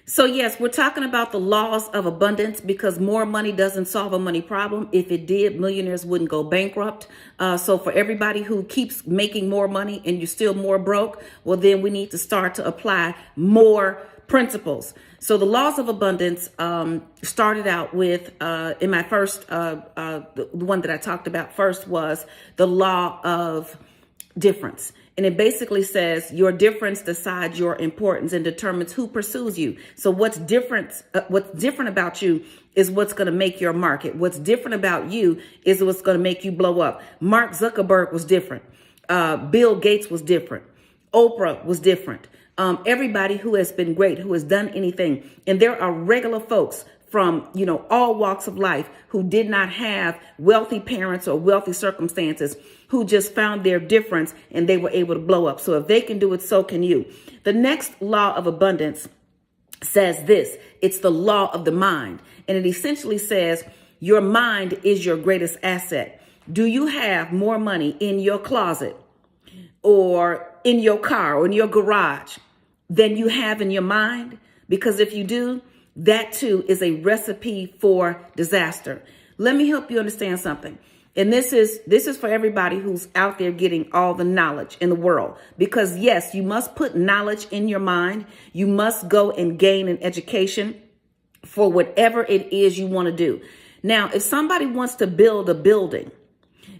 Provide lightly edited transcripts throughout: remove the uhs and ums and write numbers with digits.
So yes, we're talking about the laws of abundance because more money doesn't solve a money problem. If it did, millionaires wouldn't go bankrupt. So for everybody who keeps making more money and you're still more broke, well, then we need to start to apply more principles. So the laws of abundance started out with, in my first, the one that I talked about first was the law of difference. And it basically says your difference decides your importance and determines who pursues you. So what's different about you is what's going to make your market. What's different about you is what's going to make you blow up. Mark Zuckerberg was different. Bill Gates was different. Oprah was different. Everybody who has been great, who has done anything. And there are regular folks from, all walks of life who did not have wealthy parents or wealthy circumstances, who just found their difference and they were able to blow up. So if they can do it, so can you. The next law of abundance says this. It's the law of the mind. And it essentially says your mind is your greatest asset. Do you have more money in your closet or in your car or in your garage than you have in your mind? Because if you do, that too is a recipe for disaster. Let me help you understand something. And this is for everybody who's out there getting all the knowledge in the world. Because yes, you must put knowledge in your mind. You must go and gain an education for whatever it is you want to do. Now, if somebody wants to build a building,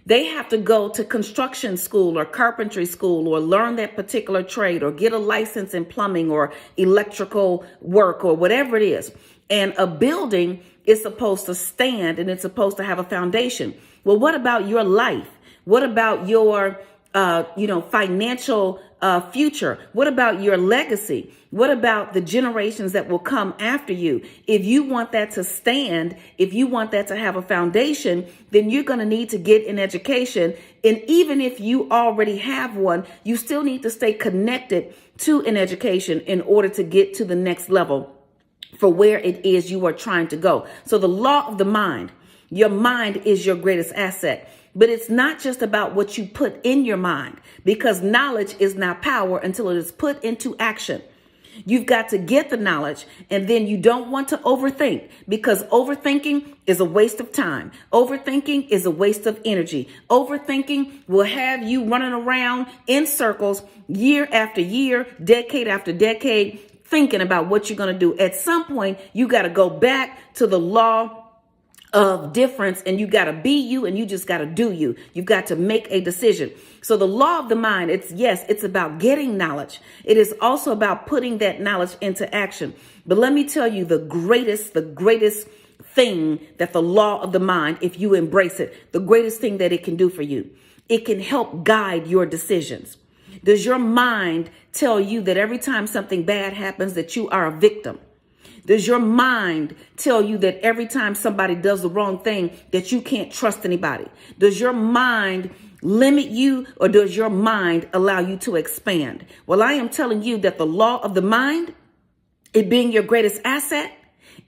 they have to go to construction school or carpentry school or learn that particular trade or get a license in plumbing or electrical work or whatever it is. And a building is supposed to stand and it's supposed to have a foundation. Well, what about your life? What about your, financial future? What about your legacy? What about the generations that will come after you? If you want that to stand, if you want that to have a foundation, then you're going to need to get an education. And even if you already have one, you still need to stay connected to an education in order to get to the next level for where it is you are trying to go. So the law of the mind, your mind is your greatest asset. But it's not just about what you put in your mind, because knowledge is not power until it is put into action. You've got to get the knowledge, and then you don't want to overthink, because overthinking is a waste of time. Overthinking is a waste of energy. Overthinking will have you running around in circles year after year, decade after decade, thinking about what you're going to do. At some point, you got to go back to the law of difference, and you got to be you, and you just got to do you. You've got to make a decision. So the law of the mind, it's about getting knowledge. It is also about putting that knowledge into action. But let me tell you the greatest thing that the law of the mind, if you embrace it, the greatest thing that it can do for you, it can help guide your decisions. Does your mind tell you that every time something bad happens that you are a victim? Does your mind tell you that every time somebody does the wrong thing that you can't trust anybody? Does your mind limit you, or does your mind allow you to expand? Well, I am telling you that the law of the mind, it being your greatest asset,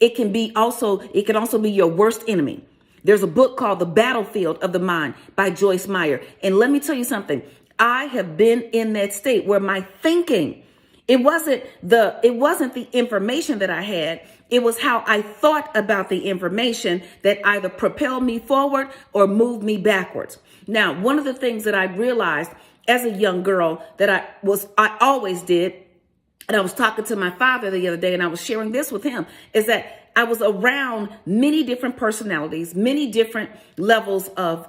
it can also be your worst enemy. There's a book called The Battlefield of the Mind by Joyce Meyer. And let me tell you something. I have been in that state where my thinking, it wasn't the information that I had. It was how I thought about the information that either propelled me forward or moved me backwards. Now, one of the things that I realized as a young girl that I always did, and I was talking to my father the other day and I was sharing this with him, is that I was around many different personalities, many different levels of,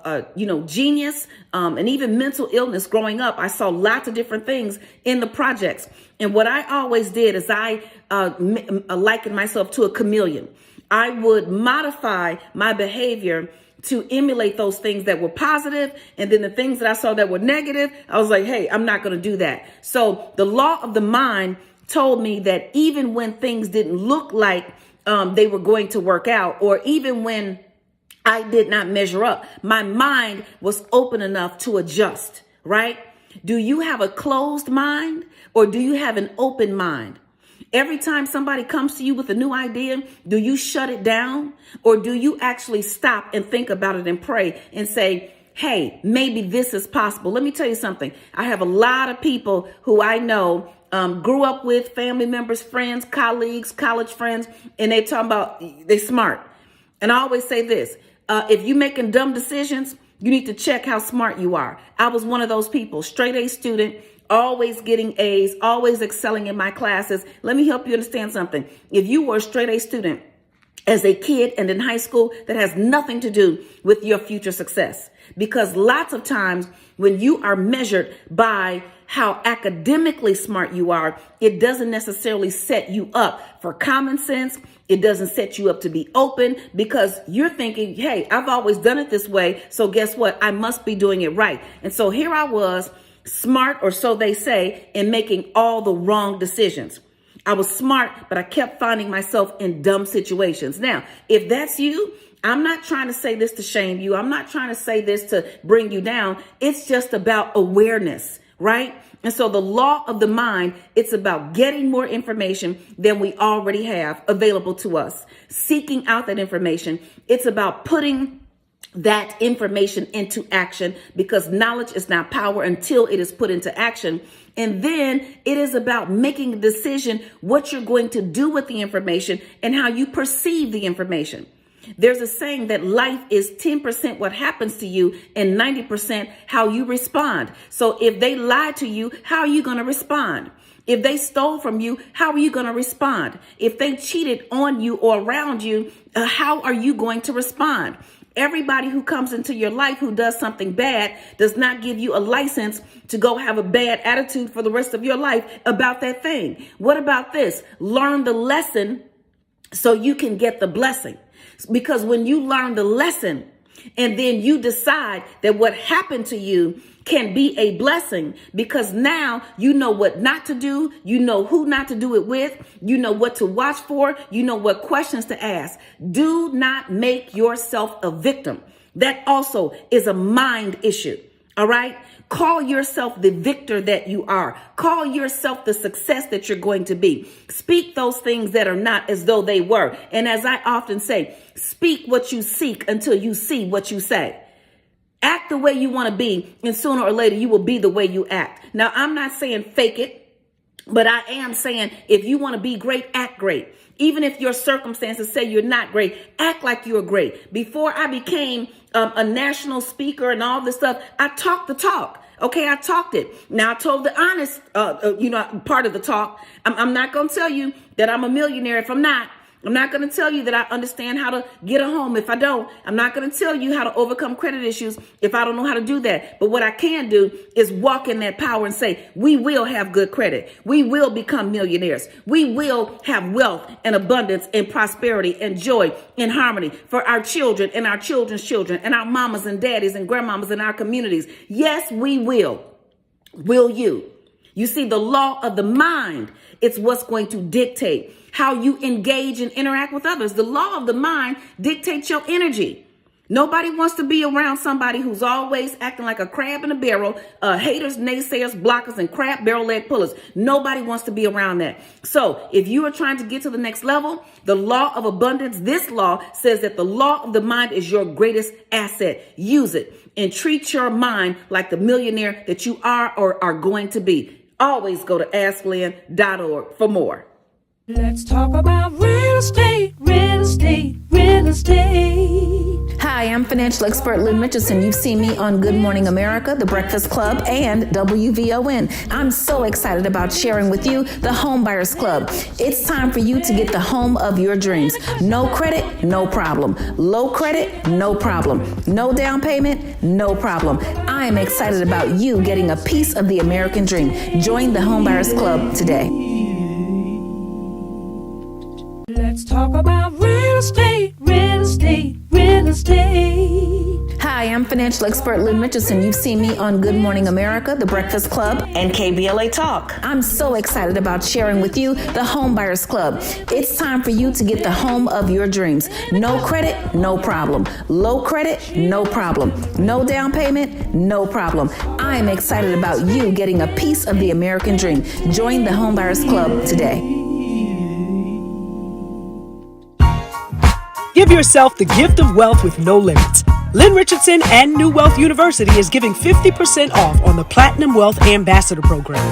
genius, and even mental illness growing up. I saw lots of different things in the projects. And what I always did is I likened myself to a chameleon. I would modify my behavior to emulate those things that were positive. And then the things that I saw that were negative, I was like, hey, I'm not going to do that. So the law of the mind told me that even when things didn't look like they were going to work out, or even when I did not measure up, my mind was open enough to adjust, right? Do you have a closed mind, or do you have an open mind? Every time somebody comes to you with a new idea, do you shut it down, or do you actually stop and think about it and pray and say, hey, maybe this is possible. Let me tell you something. I have a lot of people who I know grew up with, family members, friends, colleagues, college friends, and they talk about they smart. And I always say this, if you're making dumb decisions, you need to check how smart you are. I was one of those people, straight A student, always getting A's, always excelling in my classes. Let me help you understand something. If you were a straight A student as a kid and in high school, that has nothing to do with your future success. Because lots of times when you are measured by how academically smart you are, it doesn't necessarily set you up for common sense. It doesn't set you up to be open because you're thinking, hey, I've always done it this way. So guess what? I must be doing it right. And so here I was, smart, or so they say, in making all the wrong decisions. I was smart, but I kept finding myself in dumb situations. Now, if that's you, I'm not trying to say this to shame you. I'm not trying to say this to bring you down. It's just about awareness, right? And so the law of the mind, it's about getting more information than we already have available to us, seeking out that information. It's about putting that information into action, because knowledge is not power until it is put into action. And then it is about making a decision what you're going to do with the information and how you perceive the information. There's a saying that life is 10% what happens to you and 90% how you respond. So if they lied to you, how are you going to respond? If they stole from you, how are you going to respond? If they cheated on you or around you, how are you going to respond? Everybody who comes into your life who does something bad does not give you a license to go have a bad attitude for the rest of your life about that thing. What about this? Learn the lesson so you can get the blessing. Because when you learn the lesson and then you decide that what happened to you can be a blessing, because now you know what not to do, you know who not to do it with, you know what to watch for, you know what questions to ask. Do not make yourself a victim. That also is a mind issue. All right. Call yourself the victor that you are. Call yourself the success that you're going to be. Speak those things that are not as though they were. And as I often say, speak what you seek until you see what you say. Act the way you want to be, and sooner or later you will be the way you act. Now, I'm not saying fake it, but I am saying if you want to be great, act great. Even if your circumstances say you're not great, act like you're great. Before I became a national speaker and all this stuff, I talked the talk. Okay, I talked it. Now, I told the honest, part of the talk. I'm not going to tell you that I'm a millionaire if I'm not. I'm not going to tell you that I understand how to get a home if I don't. I'm not going to tell you how to overcome credit issues if I don't know how to do that. But what I can do is walk in that power and say, we will have good credit. We will become millionaires. We will have wealth and abundance and prosperity and joy and harmony for our children and our children's children and our mamas and daddies and grandmamas in our communities. Yes, we will. Will you? You see, the law of the mind, it's what's going to dictate how you engage and interact with others. The law of the mind dictates your energy. Nobody wants to be around somebody who's always acting like a crab in a barrel, haters, naysayers, blockers, and crab barrel leg pullers. Nobody wants to be around that. So if you are trying to get to the next level, the law of abundance, this law says that the law of the mind is your greatest asset. Use it and treat your mind like the millionaire that you are or are going to be. Always go to AskLynn.org for more. Let's talk about real estate, real estate, real estate. Hi, I'm financial expert Lynn Mitchellson. You've seen me on Good Morning America, The Breakfast Club, and WVON. I'm so excited about sharing with you the Home Buyers Club. It's time for you to get the home of your dreams. No credit, no problem. Low credit, no problem. No down payment, no problem. I am excited about you getting a piece of the American dream. Join the Home Buyers Club today. Let's talk about real estate, real estate, real estate. Hi, I'm financial expert Lynn Mitchellson. You've seen me on Good Morning America, The Breakfast Club, and KBLA Talk. I'm so excited about sharing with you the Home Buyers Club. It's time for you to get the home of your dreams. No credit, no problem. Low credit, no problem. No down payment, no problem. I am excited about you getting a piece of the American dream. Join the Home Buyers Club today. Give yourself the gift of wealth with no limits. Lynn Richardson and New Wealth University is giving 50% off on the Platinum Wealth Ambassador Program.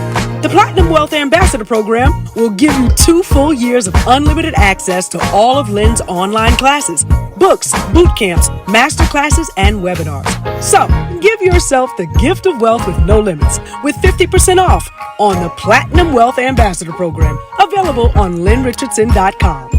The Platinum Wealth Ambassador Program will give you 2 full years of unlimited access to all of Lynn's online classes, books, boot camps, master classes, and webinars. So, give yourself the gift of wealth with no limits with 50% off on the Platinum Wealth Ambassador Program, available on lynnrichardson.com.